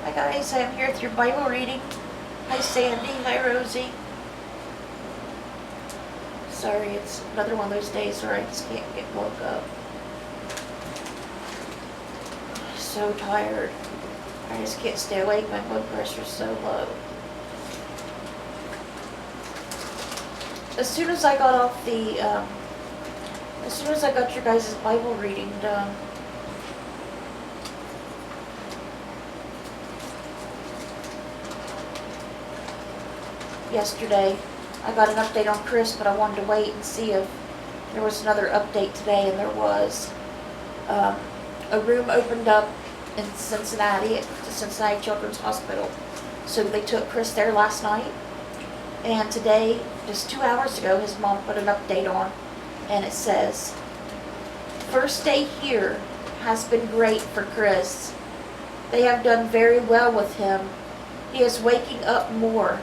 Hi guys, I am here with your Bible reading. Hi Sandy, hi Rosie. Sorry, it's another one of those days where I just can't get woke up. So tired. I just can't stay awake. My blood pressure's so low. As soon as I got your guys' Bible reading done, yesterday, I got an update on Chris, but I wanted to wait and see if there was another update today, and there was. A room opened up in Cincinnati, at the Cincinnati Children's Hospital. So they took Chris there last night, and today, just 2 hours ago, his mom put an update on, and it says, "First day here has been great for Chris. They have done very well with him. He is waking up more.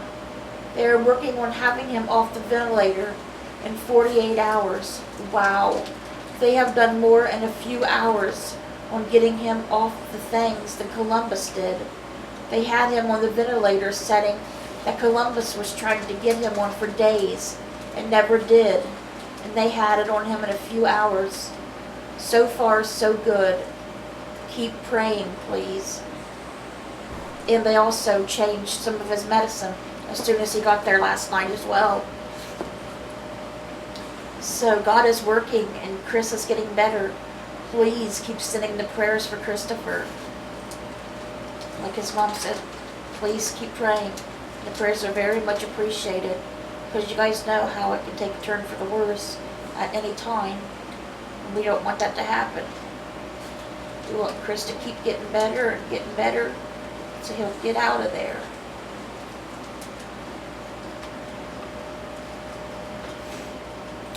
They are working on having him off the ventilator in 48 hours. Wow. They have done more in a few hours on getting him off the things than Columbus did. They had him on the ventilator setting that Columbus was trying to get him on for days and never did. And they had it on him in a few hours. So far, so good. Keep praying, please." And they also changed some of his medicine as soon as he got there last night as well. So God is working and Chris is getting better. Please keep sending the prayers for Christopher. Like his mom said, please keep praying. The prayers are very much appreciated, because you guys know how it can take a turn for the worse at any time. And we don't want that to happen. We want Chris to keep getting better, so he'll get out of there.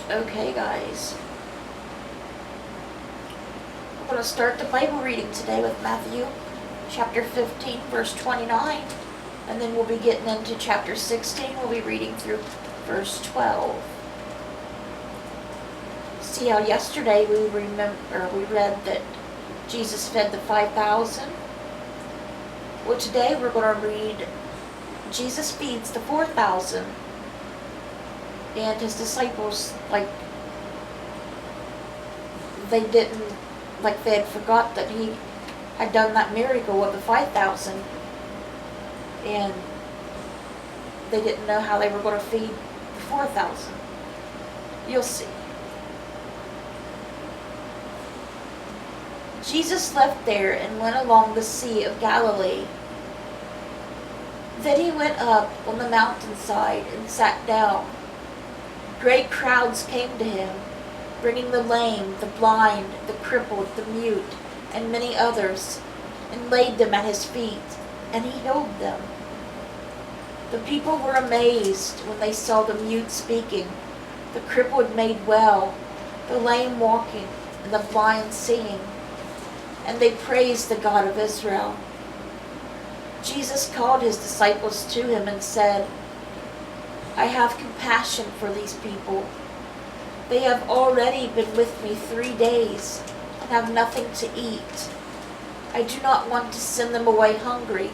Okay, guys. I'm going to start the Bible reading today with Matthew chapter 15, verse 29. And then we'll be getting into chapter 16. We'll be reading through verse 12. See how yesterday we read that Jesus fed the 5,000? Well, today we're going to read Jesus feeds the 4,000. And his disciples, they had forgot that he had done that miracle with the 5,000. And they didn't know how they were going to feed the 4,000. You'll see. Jesus left there and went along the Sea of Galilee. Then he went up on the mountainside and sat down. Great crowds came to him, bringing the lame, the blind, the crippled, the mute, and many others, and laid them at his feet, and he healed them. The people were amazed when they saw the mute speaking, the crippled made well, the lame walking, and the blind seeing, and they praised the God of Israel. Jesus called his disciples to him and said, "I have compassion for these people. They have already been with me 3 days and have nothing to eat. I do not want to send them away hungry,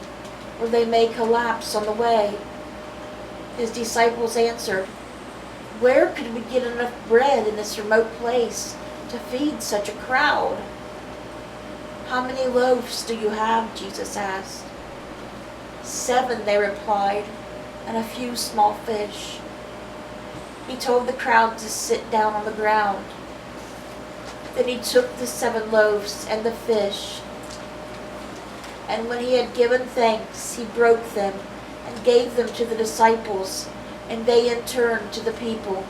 or they may collapse on the way." His disciples answered, "Where could we get enough bread in this remote place to feed such a crowd?" "How many loaves do you have?" Jesus asked. 7, they replied, "and a few small fish." He told the crowd to sit down on the ground. Then he took the 7 loaves and the fish, and when he had given thanks, he broke them and gave them to the disciples, and they in turn to the people.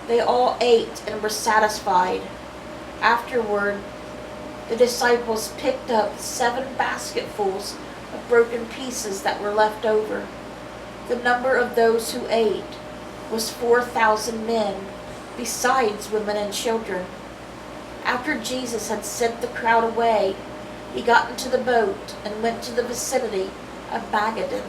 They all ate and were satisfied. Afterward, the disciples picked up 7 basketfuls of broken pieces that were left over. The number of those who ate was 4,000 men, besides women and children. After Jesus had sent the crowd away, he got into the boat and went to the vicinity of Magadan.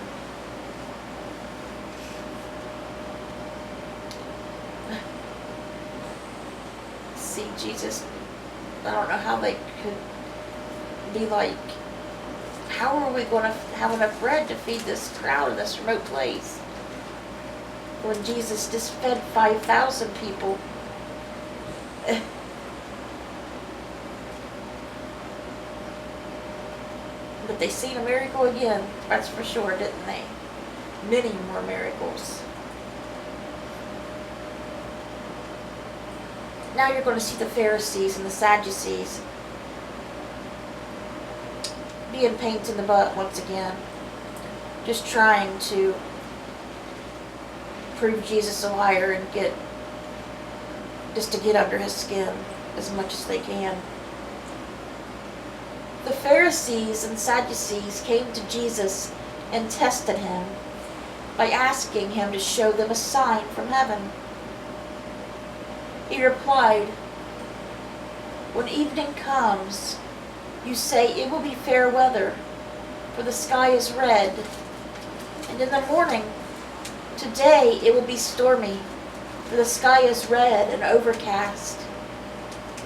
See, Jesus, I don't know how they could be how are we going to have enough bread to feed this crowd in this remote place? When Jesus just fed 5,000 people. But they seen a miracle again, that's for sure, didn't they? Many more miracles. Now you're going to see the Pharisees and the Sadducees being pains in the butt once again. Just trying to prove Jesus a liar and get under his skin as much as they can. The Pharisees and Sadducees came to Jesus and tested him by asking him to show them a sign from heaven. He replied, "When evening comes, you say it will be fair weather, for the sky is red, and in the morning, today it will be stormy, for the sky is red and overcast.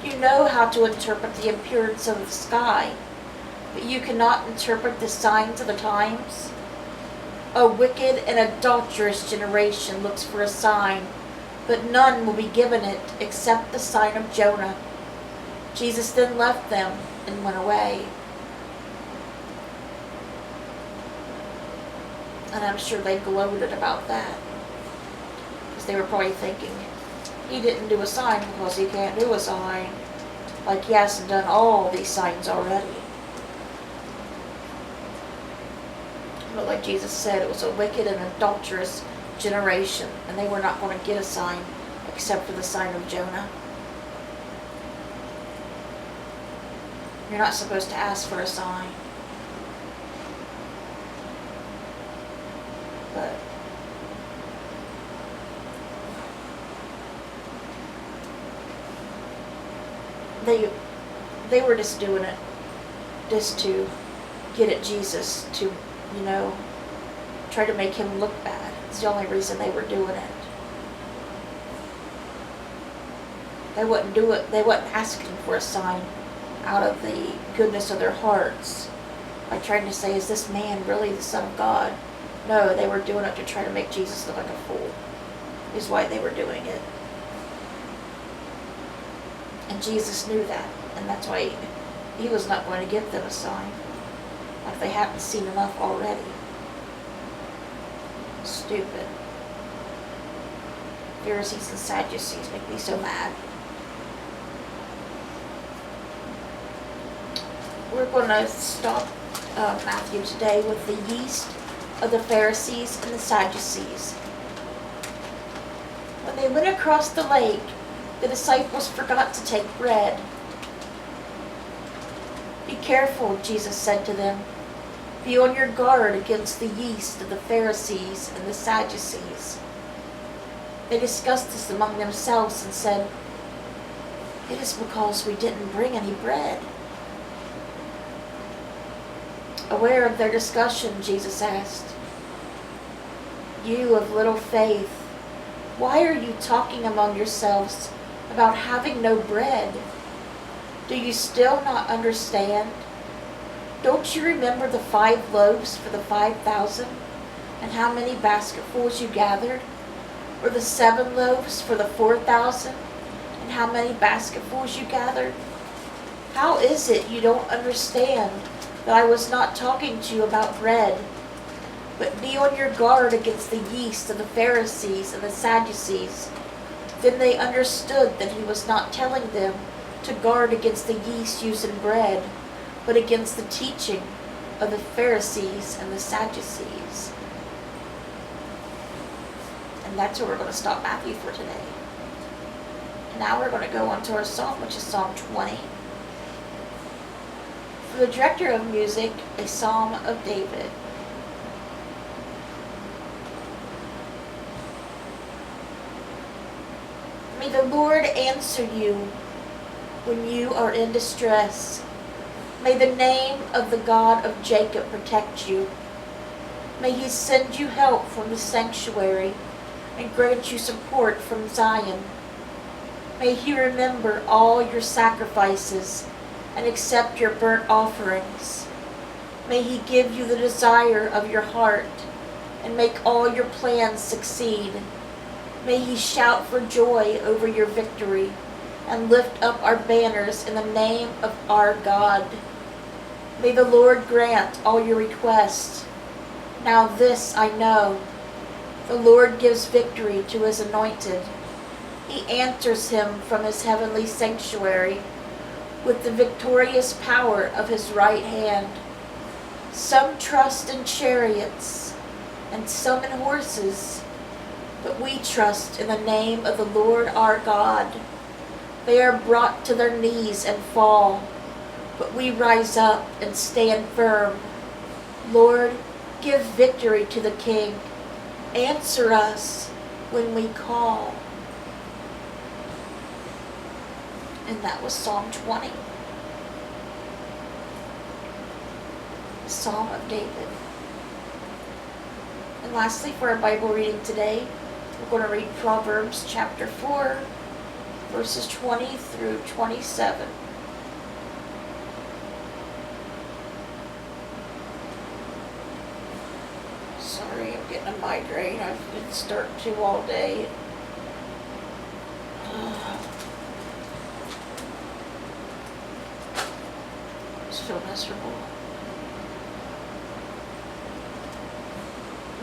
You know how to interpret the appearance of the sky, but you cannot interpret the signs of the times. A wicked and adulterous generation looks for a sign, but none will be given it except the sign of Jonah." Jesus then left them and went away. And I'm sure they gloated about that, because they were probably thinking, he didn't do a sign because he can't do a sign, like he hasn't done all these signs already. But like Jesus said, it was a wicked and adulterous generation, and they were not going to get a sign except for the sign of Jonah. You're not supposed to ask for a sign. But they were just doing it just to get at Jesus, to, try to make him look bad. It's the only reason they were doing it. They wouldn't do it. They wasn't asking for a sign out of the goodness of their hearts, by trying to say, is this man really the Son of God? No, they were doing it to try to make Jesus look like a fool, is why they were doing it. And Jesus knew that, and that's why he was not going to give them a sign, if they hadn't seen enough already. Stupid. Pharisees and Sadducees make me so mad. We're going to stop Matthew today with the yeast of the Pharisees and the Sadducees. When they went across the lake, the disciples forgot to take bread. "Be careful," Jesus said to them. "Be on your guard against the yeast of the Pharisees and the Sadducees." They discussed this among themselves and said, "It is because we didn't bring any bread." Aware of their discussion, Jesus asked, "You of little faith, why are you talking among yourselves about having no bread? Do you still not understand? Don't you remember the 5 loaves for the 5,000, and how many basketfuls you gathered? Or the 7 loaves for the 4,000, and how many basketfuls you gathered? How is it you don't understand that I was not talking to you about bread? But be on your guard against the yeast of the Pharisees and the Sadducees." Then they understood that he was not telling them to guard against the yeast used in bread, but against the teaching of the Pharisees and the Sadducees. And that's where we're going to stop Matthew for today. And now we're going to go on to our psalm, which is Psalm 20. For the director of music, a psalm of David. May the Lord answer you when you are in distress. May the name of the God of Jacob protect you. May he send you help from the sanctuary and grant you support from Zion. May he remember all your sacrifices and accept your burnt offerings. May He give you the desire of your heart and make all your plans succeed. May He shout for joy over your victory and lift up our banners in the name of our God. May the Lord grant all your requests. Now this I know, the Lord gives victory to His anointed. He answers him from His heavenly sanctuary with the victorious power of His right hand. Some trust in chariots and some in horses, but we trust in the name of the Lord our God. They are brought to their knees and fall, but we rise up and stand firm. Lord, give victory to the King. Answer us when we call. And that was Psalm 20. Psalm of David. And lastly, for our Bible reading today, we're going to read Proverbs chapter 4, verses 20 through 27. Sorry, I'm getting a migraine. I've been starting to all day. I just feel miserable.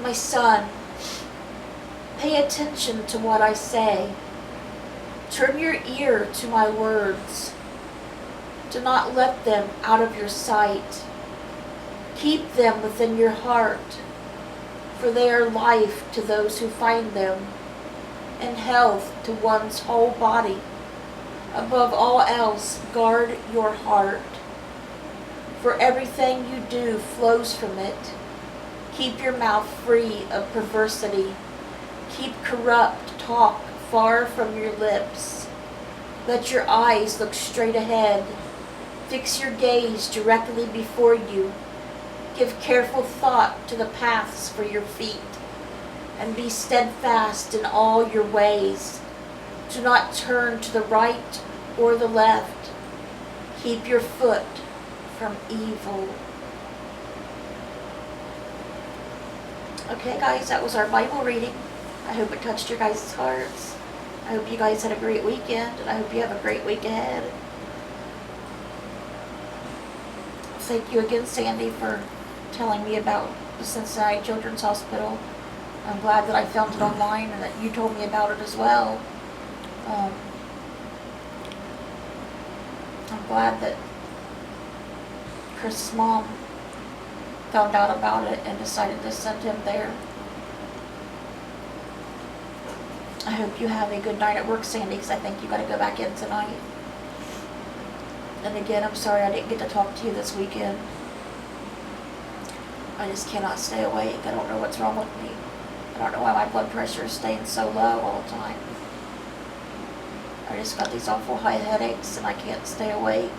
My son, pay attention to what I say. Turn your ear to my words. Do not let them out of your sight. Keep them within your heart, for they are life to those who find them, and health to one's whole body. Above all else, guard your heart, for everything you do flows from it. Keep your mouth free of perversity. Keep corrupt talk far from your lips. Let your eyes look straight ahead. Fix your gaze directly before you. Give careful thought to the paths for your feet, and be steadfast in all your ways. Do not turn to the right or the left. Keep your foot from evil. Okay, guys, that was our Bible reading. I hope it touched your guys' hearts. I hope you guys had a great weekend, and I hope you have a great week ahead. Thank you again, Sandy, for telling me about the Cincinnati Children's Hospital. I'm glad that I found it online and that you told me about it as well. I'm glad that Chris' mom found out about it and decided to send him there. I hope you have a good night at work, Sandy, because I think you got to go back in tonight. And again, I'm sorry I didn't get to talk to you this weekend. I just cannot stay awake. I don't know what's wrong with me. I don't know why my blood pressure is staying so low all the time. I just got these awful high headaches and I can't stay awake.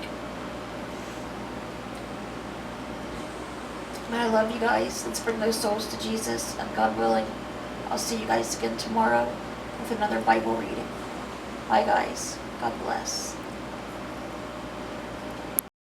But I love you guys. Let's bring those souls to Jesus, and God willing, I'll see you guys again tomorrow with another Bible reading. Bye guys. God bless.